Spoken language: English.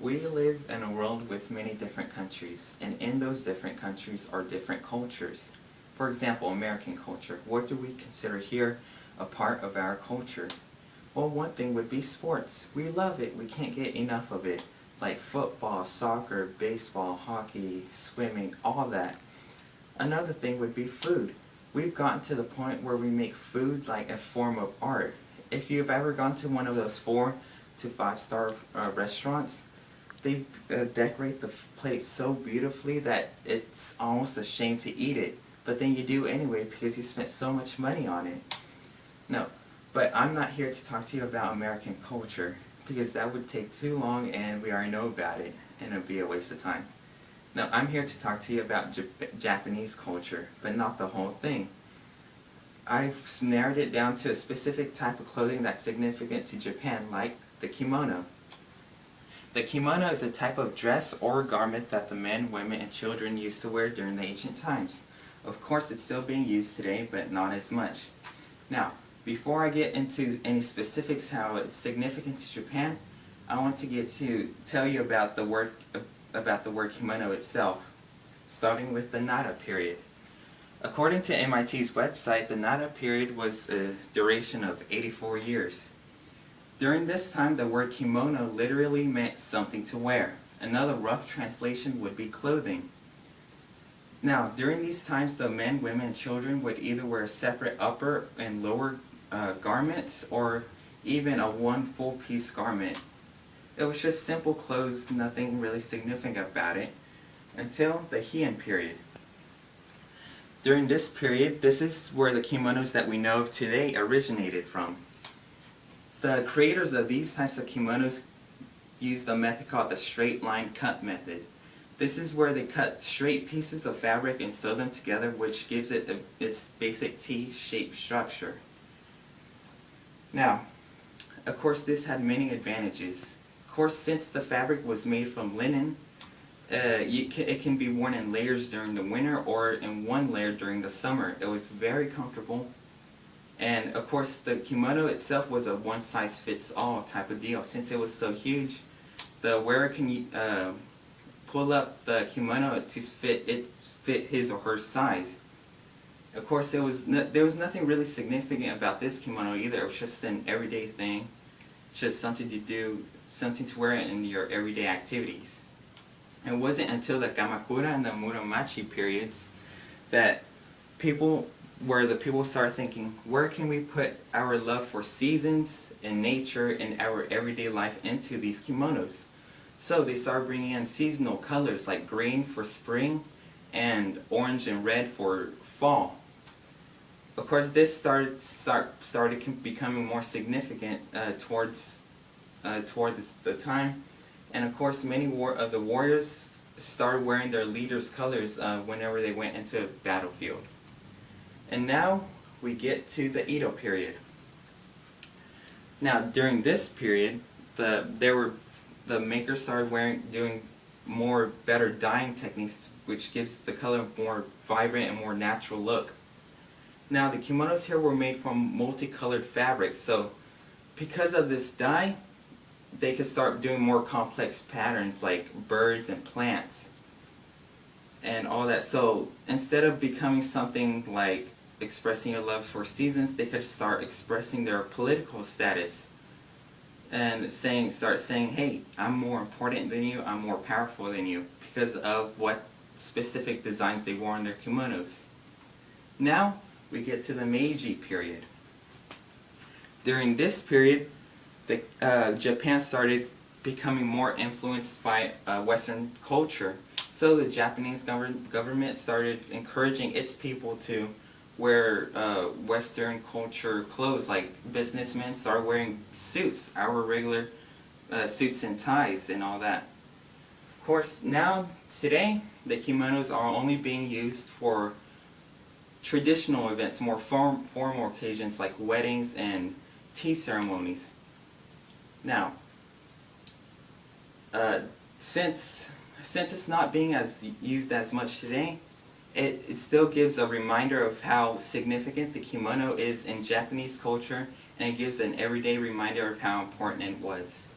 We live in a world with many different countries, and in those different countries are different cultures. For example, American culture. What do we consider here a part of our culture? Well, one thing would be sports. We love it. We can't get enough of it. Like football, soccer, baseball, hockey, swimming, all that. Another thing would be food. We've gotten to the point where we make food like a form of art. If you've ever gone to one of those 4 to 5 star restaurants, they decorate the plate so beautifully that it's almost a shame to eat it. But then you do anyway because you spent so much money on it. No, but I'm not here to talk to you about American culture because that would take too long and we already know about it and it would be a waste of time. No, I'm here to talk to you about Japanese culture, but not the whole thing. I've narrowed it down to a specific type of clothing that's significant to Japan, like the kimono. The kimono is a type of dress or garment that the men, women, and children used to wear during the ancient times. Of course, it's still being used today, but not as much. Now, before I get into any specifics how it's significant to Japan, I want to tell you about the word kimono itself, starting with the Nara period. According to MIT's website, the Nara period was a duration of 84 years. During this time, the word kimono literally meant something to wear. Another rough translation would be clothing. Now, during these times, the men, women, and children would either wear separate upper and lower garments or even a one full-piece garment. It was just simple clothes, nothing really significant about it, until the Heian period. During this period, this is where the kimonos that we know of today originated from. The creators of these types of kimonos used a method called the straight line cut method. This is where they cut straight pieces of fabric and sew them together, which gives it its basic T-shaped structure. Now, of course, this had many advantages. Of course, since the fabric was made from linen, it can be worn in layers during the winter or in one layer during the summer. It was very comfortable. And of course, the kimono itself was a one-size-fits-all type of deal. Since it was so huge, the wearer can pull up the kimono to fit his or her size. Of course, there was nothing really significant about this kimono either. It was just an everyday thing, just something to do, something to wear in your everyday activities. It wasn't until the Kamakura and the Muromachi periods that the people started thinking, where can we put our love for seasons and nature and our everyday life into these kimonos? So they started bringing in seasonal colors like green for spring and orange and red for fall. Of course, this started becoming more significant towards the time, and of course, many of the warriors started wearing their leaders' colors whenever they went into a battlefield. And now we get to the Edo period. Now, during this period, the makers started doing better dyeing techniques, which gives the color a more vibrant and more natural look. Now, the kimonos here were made from multicolored fabrics, so because of this dye, they could start doing more complex patterns like birds and plants and all that. So instead of becoming something like expressing your love for seasons, they could start expressing their political status and start saying, hey, I'm more important than you, I'm more powerful than you, because of what specific designs they wore on their kimonos. Now we get to the Meiji period. During this period, Japan started becoming more influenced by Western culture. So the Japanese government started encouraging its people to wear Western culture clothes, like businessmen started wearing suits, our regular suits and ties and all that. Of course, now, today, the kimonos are only being used for traditional events, more formal occasions like weddings and tea ceremonies. Now, since it's not being used as much today, it still gives a reminder of how significant the kimono is in Japanese culture, and it gives an everyday reminder of how important it was.